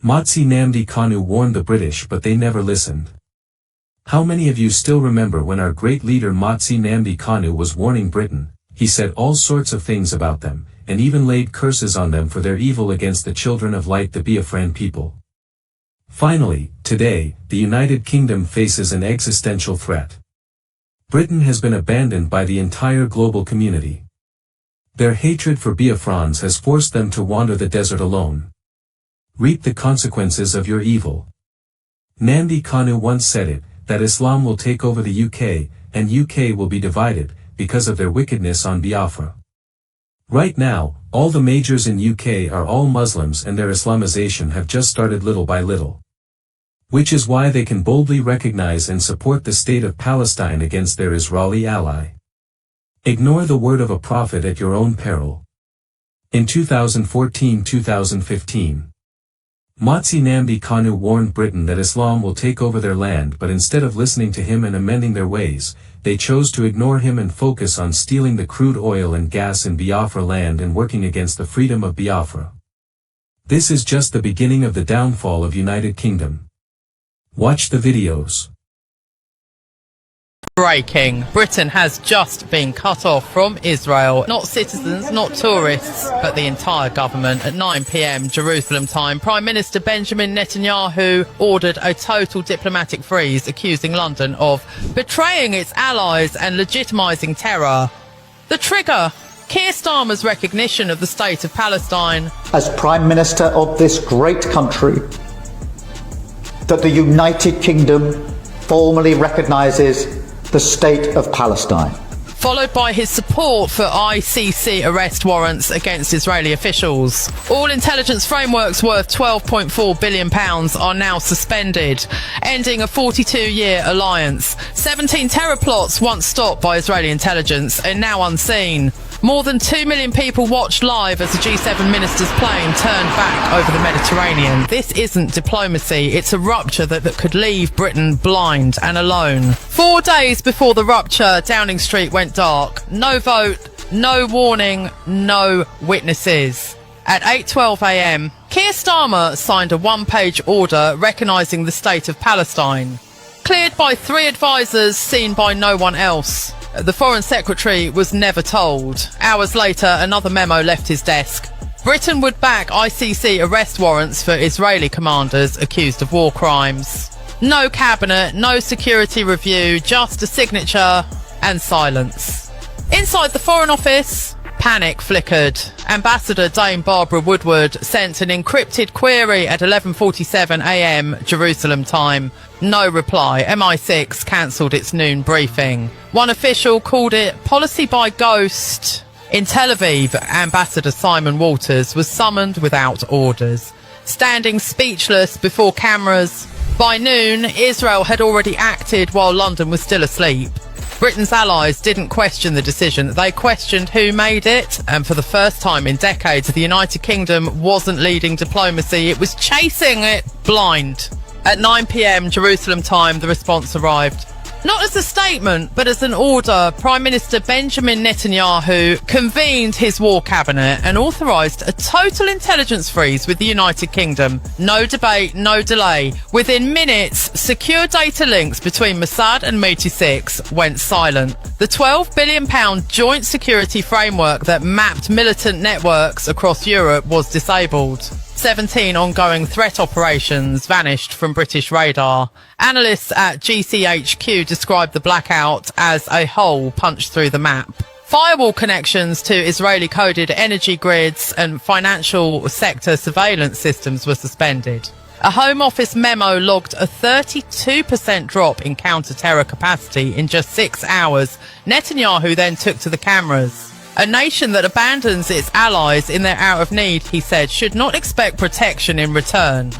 Mazi Nnamdi Kanu warned the British, but they never listened. How many of you still remember when our great leader Mazi Nnamdi Kanu was warning Britain? He said all sorts of things about them, and even laid curses on them for their evil against the children of light, the Biafran people. Finally, today, the United Kingdom faces an existential threat. Britain has been abandoned by the entire global community. Their hatred for Biafrans has forced them to wander the desert alone. Reap the consequences of your evil. Nnamdi Kanu once said it, that Islam will take over the UK, and UK will be divided, because of their wickedness on Biafra. Right now, all the majors in UK are all Muslims, and their Islamization have just started little by little. Which is why they can boldly recognize and support the state of Palestine against their Israeli ally. Ignore the word of a prophet at your own peril. In 2014-2015, Mazi Nnamdi Kanu warned Britain that Islam will take over their land, but instead of listening to him and amending their ways, they chose to ignore him and focus on stealing the crude oil and gas in Biafra land and working against the freedom of Biafra. This is just the beginning of the downfall of United Kingdom. Watch the videos. Breaking. Britain has just been cut off from Israel. Not citizens, not tourists, but the entire government. At 9 p.m. Jerusalem time, Prime Minister Benjamin Netanyahu ordered a total diplomatic freeze, accusing London of betraying its allies and legitimising terror. The trigger: Keir Starmer's recognition of the state of Palestine. As Prime Minister of this great country, that the United Kingdom formally recognises the state of Palestine. Followed by his support for ICC arrest warrants against Israeli officials. All intelligence frameworks worth £12.4 billion are now suspended, ending a 42-year alliance. 17 terror plots once stopped by Israeli intelligence are now unseen. More than 2 million people watched live as the G7 ministers' plane turned back over the Mediterranean. This isn't diplomacy, it's a rupture that could leave Britain blind and alone. 4 days before the rupture, Downing Street went dark. No vote, no warning, no witnesses. At 8:12 a.m, Keir Starmer signed a one-page order recognising the state of Palestine. Cleared by 3 advisors, seen by no one else. The Foreign Secretary was never told. Hours later, another memo left his desk. Britain would back ICC arrest warrants for Israeli commanders accused of war crimes. No cabinet, no security review, just a signature and silence. Inside the Foreign Office, panic flickered. Ambassador Dame Barbara Woodward sent an encrypted query at 11:47 a.m. Jerusalem time. No reply. MI6 cancelled its noon briefing. One official called it policy by ghost. In Tel Aviv, Ambassador Simon Walters was summoned without orders, standing speechless before cameras. By noon, Israel had already acted while London was still asleep. Britain's allies didn't question the decision, they questioned who made it, and for the first time in decades, the United Kingdom wasn't leading diplomacy, it was chasing it blind. At 9 p.m. Jerusalem time, the response arrived. Not as a statement, but as an order. Prime Minister Benjamin Netanyahu convened his war cabinet and authorised a total intelligence freeze with the United Kingdom. No debate, no delay. Within minutes, secure data links between Mossad and MT6 went silent. The £12 billion joint security framework that mapped militant networks across Europe was disabled. 17 ongoing threat operations vanished from British radar. Analysts at GCHQ described the blackout as a hole punched through the map. Firewall connections to Israeli-coded energy grids and financial sector surveillance systems were suspended. A Home Office memo logged a 32% drop in counter-terror capacity in just 6 hours. Netanyahu then took to the cameras. A nation that abandons its allies in their hour of need, he said, should not expect protection in return.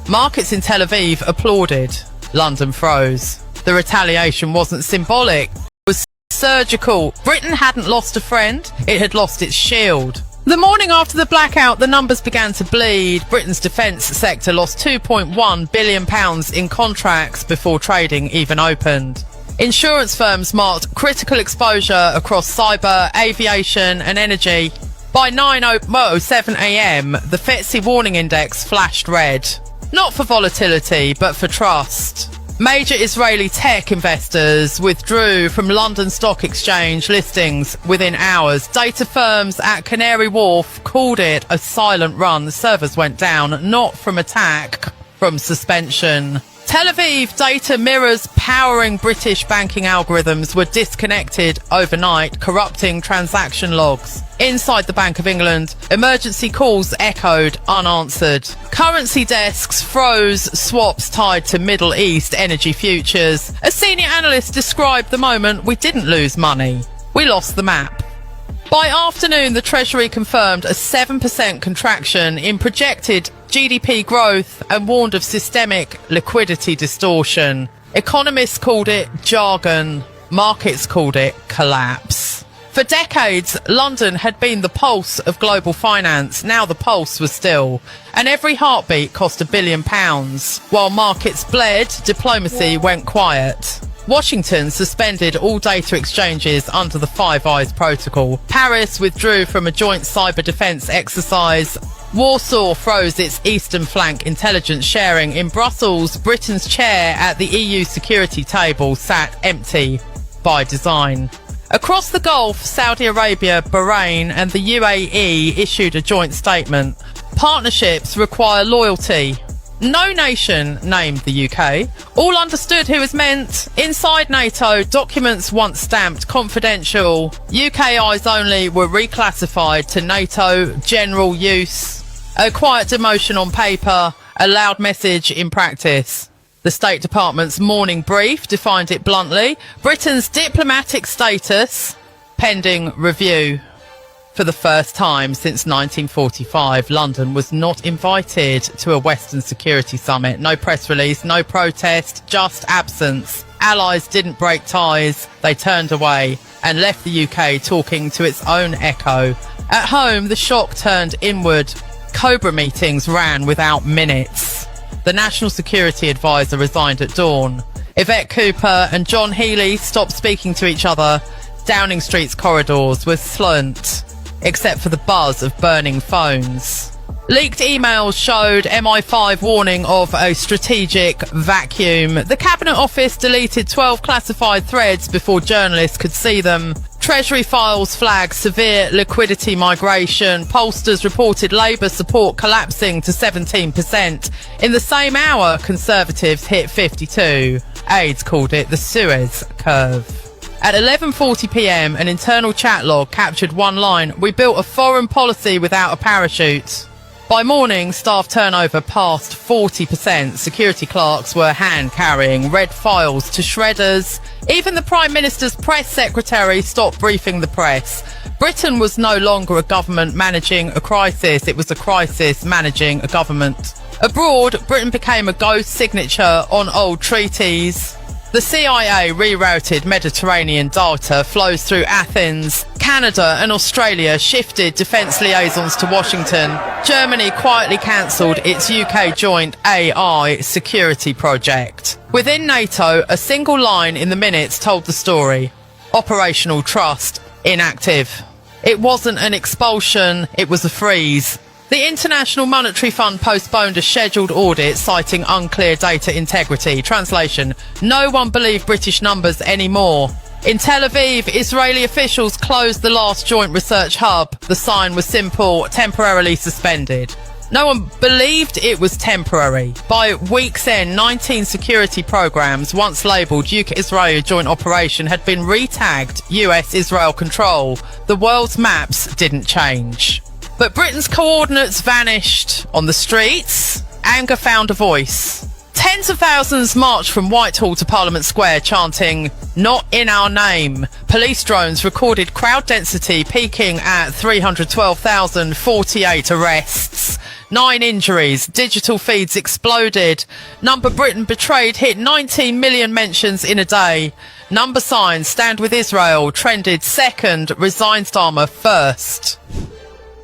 Markets in Tel Aviv applauded. London froze. The retaliation wasn't symbolic, it was surgical. Britain hadn't lost a friend, it had lost its shield. The morning after the blackout, the numbers began to bleed. Britain's defence sector lost £2.1 billion in contracts before trading even opened. Insurance firms marked critical exposure across cyber, aviation and energy. By 9:07 a.m, the FTSE warning index flashed red. Not for volatility, but for trust. Major Israeli tech investors withdrew from London Stock Exchange listings within hours. Data firms at Canary Wharf called it a silent run. The servers went down, not from attack, from suspension. Tel Aviv data mirrors powering British banking algorithms were disconnected overnight, corrupting transaction logs. Inside the Bank of England, emergency calls echoed unanswered. Currency desks froze swaps tied to Middle East energy futures. A senior analyst described the moment we didn't lose money. We lost the map. By afternoon, the Treasury confirmed a 7% contraction in projected GDP growth and warned of systemic liquidity distortion. Economists called it jargon. Markets called it collapse. For decades, London had been the pulse of global finance. Now the pulse was still. And every heartbeat cost £1 billion. While markets bled, diplomacy went quiet. Washington suspended all data exchanges under the Five Eyes Protocol. Paris withdrew from a joint cyber defence exercise. Warsaw froze its eastern flank intelligence sharing. In Brussels, Britain's chair at the EU security table sat empty by design. Across the Gulf, Saudi Arabia, Bahrain and the UAE issued a joint statement. Partnerships require loyalty. No nation named the UK. All understood who was meant. Inside NATO, documents once stamped confidential, UK eyes only, were reclassified to NATO general use. A quiet demotion on paper, a loud message in practice. The State Department's morning brief defined it bluntly. Britain's diplomatic status pending review. For the first time since 1945, London was not invited to a Western security summit. No press release, no protest, just absence. Allies didn't break ties. They turned away and left the UK talking to its own echo. At home, the shock turned inward. Cobra meetings ran without minutes. The National Security Advisor resigned at dawn. Yvette Cooper and John Healey stopped speaking to each other. Downing Street's corridors were slunt, except for the buzz of burning phones. Leaked emails showed MI5 warning of a strategic vacuum. The Cabinet Office deleted 12 classified threads before journalists could see them. Treasury files flagged severe liquidity migration. Pollsters reported Labour support collapsing to 17%. In the same hour, Conservatives hit 52. Aides called it the Suez Curve. At 11:40pm, an internal chat log captured one line: "We built a foreign policy without a parachute." By morning, staff turnover passed 40%. Security clerks were hand-carrying red files to shredders. Even the Prime Minister's press secretary stopped briefing the press. Britain was no longer a government managing a crisis. It was a crisis managing a government. Abroad, Britain became a ghost signature on old treaties. The CIA rerouted Mediterranean data flows through Athens. Canada and Australia shifted defence liaisons to Washington. Germany quietly cancelled its UK joint AI security project. Within NATO, a single line in the minutes told the story. Operational trust inactive. It wasn't an expulsion, it was a freeze. The International Monetary Fund postponed a scheduled audit citing unclear data integrity. Translation: no one believed British numbers anymore. In Tel Aviv, Israeli officials closed the last joint research hub. The sign was simple: temporarily suspended. No one believed it was temporary. By week's end, 19 security programs, once labelled UK-Israel Joint Operation, had been retagged US-Israel Control. The world's maps didn't change. But Britain's coordinates vanished. On the streets, anger found a voice. Tens of thousands marched from Whitehall to Parliament Square chanting, "Not in our name." Police drones recorded crowd density peaking at 312,048 arrests. 9 injuries, digital feeds exploded. Number Britain betrayed hit 19 million mentions in a day. Number signs stand with Israel trended second, resign Starmer first.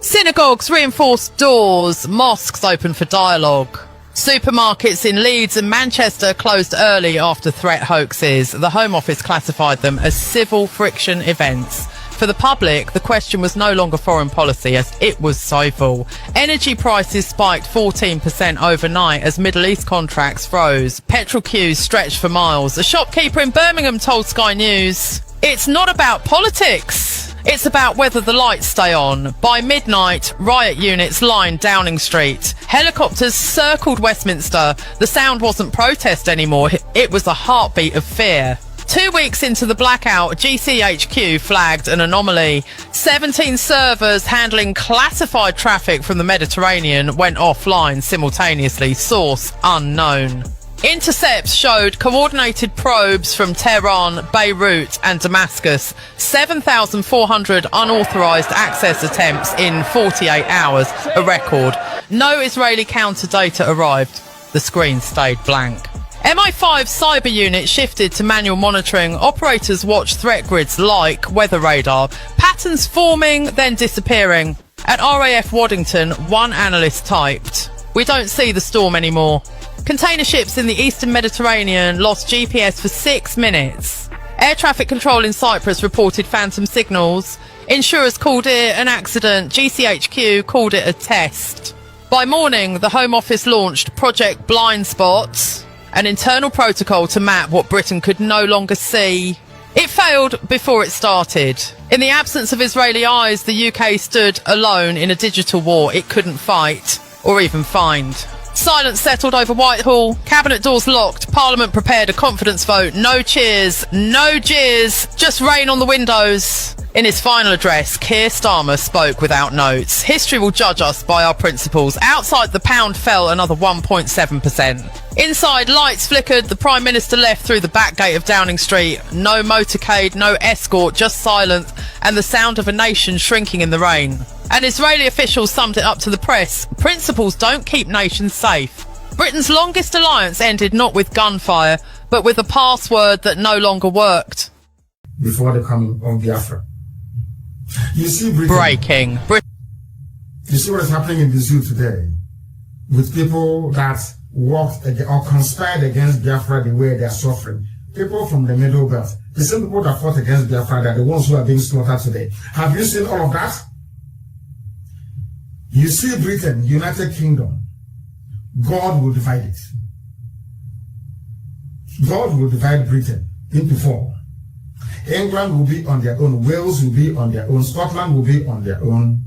Synagogues reinforced doors, mosques open for dialogue. Supermarkets in Leeds and Manchester closed early after threat hoaxes. The Home Office classified them as civil friction events. For the public, the question was no longer foreign policy, as it was so full. Energy prices spiked 14% overnight as Middle East contracts froze. Petrol queues stretched for miles. A shopkeeper in Birmingham told Sky News, "It's not about politics. It's about whether the lights stay on." By midnight, riot units lined Downing Street. Helicopters circled Westminster. The sound wasn't protest anymore. It was a heartbeat of fear. 2 weeks into the blackout, GCHQ flagged an anomaly. 17 servers handling classified traffic from the Mediterranean went offline simultaneously. Source unknown. Intercepts showed coordinated probes from Tehran, Beirut and Damascus. 7,400 unauthorised access attempts in 48 hours, a record. No Israeli counter data arrived. The screen stayed blank. MI5 cyber unit shifted to manual monitoring. Operators watched threat grids like weather radar. Patterns forming, then disappearing. At RAF Waddington, one analyst typed, "We don't see the storm anymore." Container ships in the eastern Mediterranean lost GPS for 6 minutes. Air traffic control in Cyprus reported phantom signals. Insurers called it an accident. GCHQ called it a test. By morning, the Home Office launched Project Blind Spots, an internal protocol to map what Britain could no longer see. It failed before it started. In the absence of Israeli eyes, the UK stood alone in a digital war it couldn't fight or even find. Silence settled over Whitehall. Cabinet doors locked. Parliament prepared a confidence vote. No cheers, no jeers, just rain on the windows. In his final address, Keir Starmer spoke without notes. History will judge us by our principles. Outside, the pound fell another 1.7%. Inside, lights flickered. The Prime Minister left through the back gate of Downing Street. No motorcade, no escort, just silence and the sound of a nation shrinking in the rain. And Israeli officials summed it up to the press. Principles don't keep nations safe. Britain's longest alliance ended not with gunfire, but with a password that no longer worked. Before the coming of Biafra. You see Britain. Breaking. You see what is happening in the zoo today with people that worked or conspired against Biafra the way they are suffering. People from the Middle Belt. The same people that fought against Biafra are the ones who are being slaughtered today. Have you seen all of that? You see Britain, United Kingdom. God will divide it. God will divide Britain into 4. England will be on their own, Wales will be on their own, Scotland will be on their own,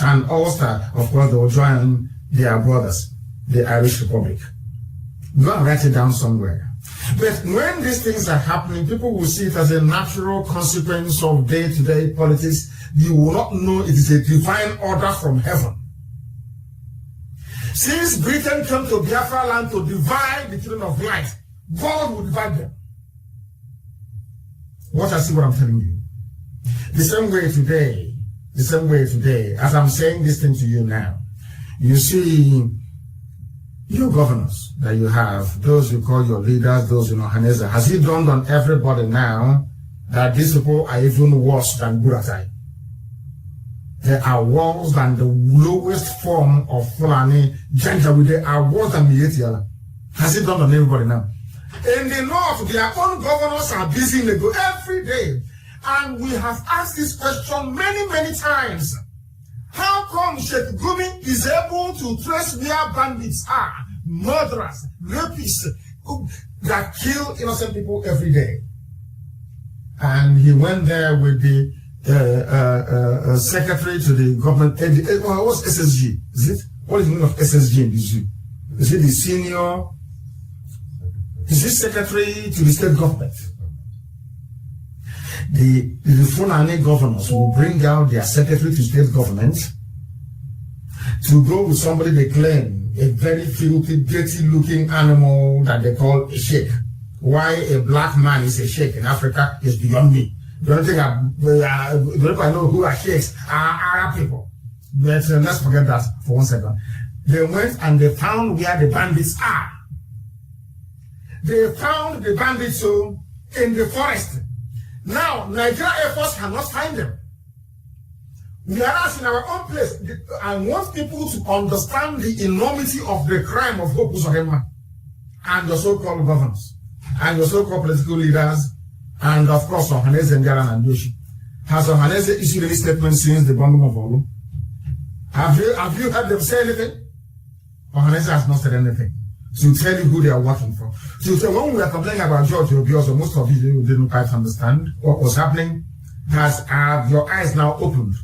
and Ulster, of course, they will join their brothers, the Irish Republic. Go and write it down somewhere. But when these things are happening, people will see it as a natural consequence of day-to-day politics. You will not know it is a divine order from heaven. Since Britain came to Biafra land to divide the children of light, God will divide them. Watch and see what I'm telling you. The same way today, as I'm saying this thing to you now, you see your governors that you have, those you call your leaders, those you know, Haneza. Has it dawned on everybody now that these people are even worse than Buratai? They are worse than the lowest form of Fulani Janjaweed. They are worse than Mietiala. Has it dawned on everybody now? In the north, their own governors are busy in the go every day. And we have asked this question many, many times. How come Sheikh Gumi is able to trace where bandits are, murderers, rapists, that kill innocent people every day? And he went there with the secretary to the government. What's SSG? Is it? What is the meaning of SSG in the zoo? Is it the senior? Is this secretary to the state government? The Fulani governors will bring out their secretary to state government to go with somebody they claim a very filthy, dirty looking animal that they call a sheikh. Why a black man is a sheikh in Africa is beyond me. The only thing I know who are sheikhs are Arab people. But let's forget that for 1 second. They went and they found where the bandits are. They found the bandits in the forest. Now, Nigeria Air Force cannot find them. Whereas in our own place, I want people to understand the enormity of the crime of Hope Uzodinma and the so-called governors and the so-called political leaders and, of course, Ohaneze Ndiaye and Ndoshi. Has Ohanese issued any statement since the bombing of Olu? Have you heard them say anything? Ohanese has not said anything to tell you who they are working for. So when we are complaining about George Obiozo, most of you didn't quite understand what was happening. Have your eyes now opened?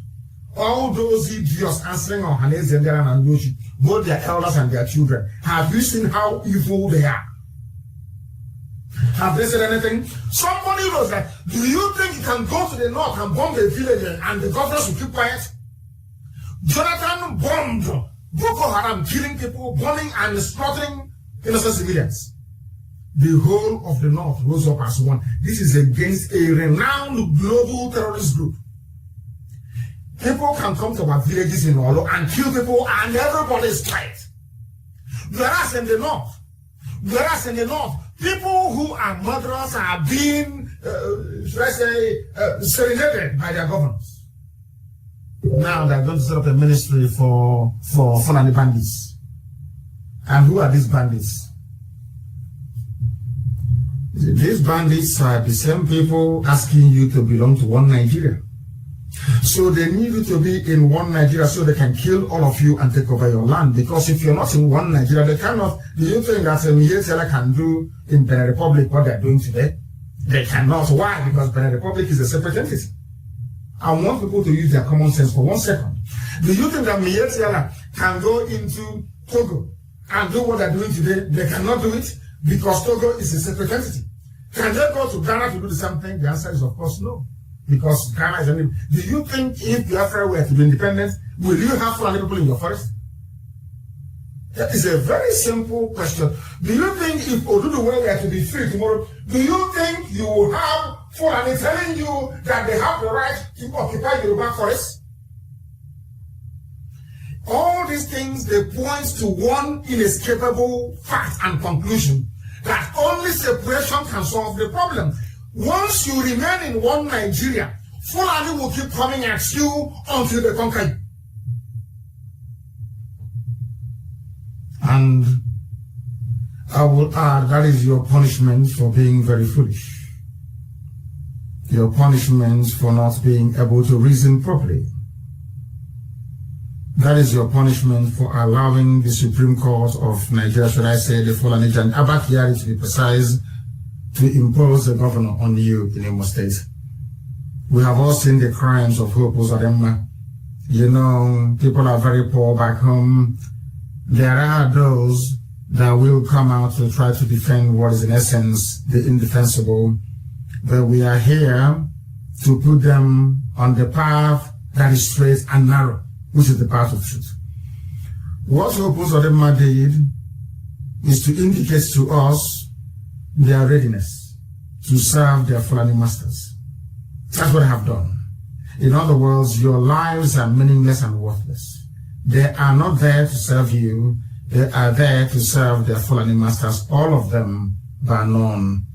All those idiots answering Ohanese and Yoshi, both their elders and their children, have you seen how evil they are? Have they said anything? Somebody was like, do you think you can go to the north and bomb a village and the governors will keep quiet? Jonathan bombed Boko Haram, killing people, burning and slaughtering innocent civilians. The whole of the north rose up as one. This is against a renowned global terrorist group. People can come to our villages in Olo and kill people and everybody is quiet. Whereas in the north, people who are murderers are being, serenaded by their governors. Now they're going to set up a ministry for Fulani bandits. And who are these bandits? These bandits are the same people asking you to belong to one Nigeria. So they need you to be in one Nigeria so they can kill all of you and take over your land. Because if you're not in one Nigeria, they cannot. Do you think that Mietela can do in Benin Republic what they're doing today? They cannot. Why? Because Benin Republic is a separate entity. I want people to use their common sense for 1 second. Do you think that Mietela can go into Togo and do what they're doing today? They cannot do it because Togo is a separate entity. Can they go to Ghana to do the same thing? The answer is of course no. Because Ghana is do you think if Biafra were to be independent, will you have Fulani people in your forest? That is a very simple question. Do you think if Oduduwa were to be free tomorrow, do you think you will have Fulani telling you that they have the right to occupy Yoruba forest? All these things, they point to one inescapable fact and conclusion, that only separation can solve the problem. Once you remain in one Nigeria, Fulani will keep coming at you until they conquer you. And I will add, that is your punishment for being very foolish. Your punishment for not being able to reason properly. That is your punishment for allowing the Supreme Court of Nigeria, should I say the Fulani and Abakari to be precise, to impose a governor on you in Imo State. We have all seen the crimes of Hope Uzodinma. You know, people are very poor back home. There are those that will come out to try to defend what is in essence the indefensible. But we are here to put them on the path that is straight and narrow, which is the path of truth. What Hope Uzodinma did is to indicate to us their readiness to serve their Fulani masters. That's what I have done. In other words, your lives are meaningless and worthless. They are not there to serve you. They are there to serve their Fulani masters, all of them bar none.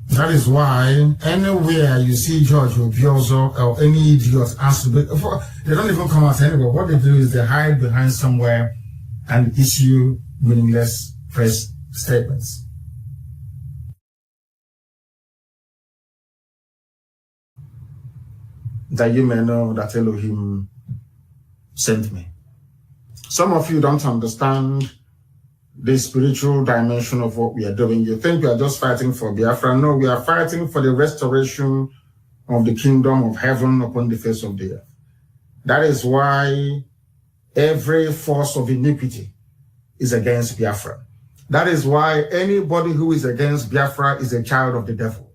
That is why anywhere you see George Obiozo or any idiot asked, they don't even come out anywhere. What they do is they hide behind somewhere and issue meaningless press statements. That you may know that Elohim sent me. Some of you don't understand the spiritual dimension of what we are doing. You think we are just fighting for Biafra. No, we are fighting for the restoration of the kingdom of heaven upon the face of the earth. That is why every force of iniquity is against Biafra. That is why anybody who is against Biafra is a child of the devil.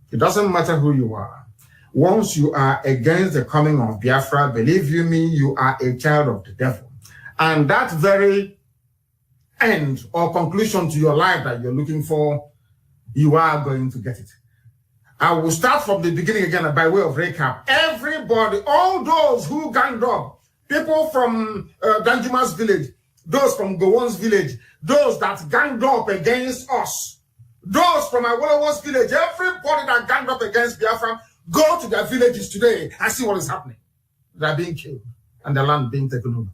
It doesn't matter who you are. Once you are against the coming of Biafra, believe you me, you are a child of the devil. And that very end or conclusion to your life that you're looking for, you are going to get it. I will start from the beginning again by way of recap. Everybody, all those who ganged up, people from Danjuma's village, those from Gowon's village, those that ganged up against us, those from Awolowo's village, everybody that ganged up against Biafra, go to their villages today and see what is happening. They are being killed and the land being taken over.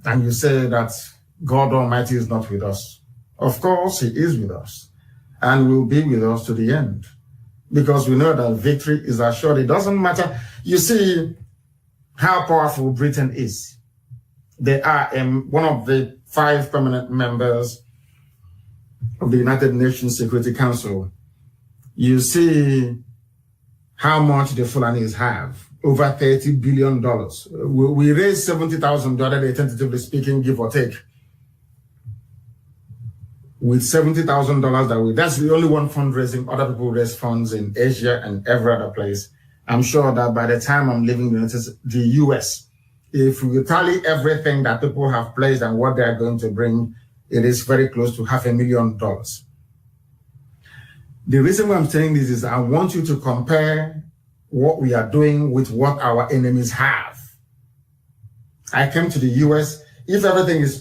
And you say that God Almighty is not with us. Of course, He is with us and will be with us to the end. because we know that victory is assured. It doesn't matter. You see how powerful Britain is. They are one of the 5 permanent members of the United Nations Security Council. You see how much the Fulanis have. Over $30 billion. We raised $70,000 the other day, tentatively speaking, give or take. With $70,000 that's the only one fundraising. Other people raise funds in Asia and every other place. I'm sure that by the time I'm leaving the US, if we tally everything that people have pledged and what they are going to bring, it is very close to $500,000. The reason why I'm saying this is I want you to compare what we are doing with what our enemies have. I came to the US. If everything is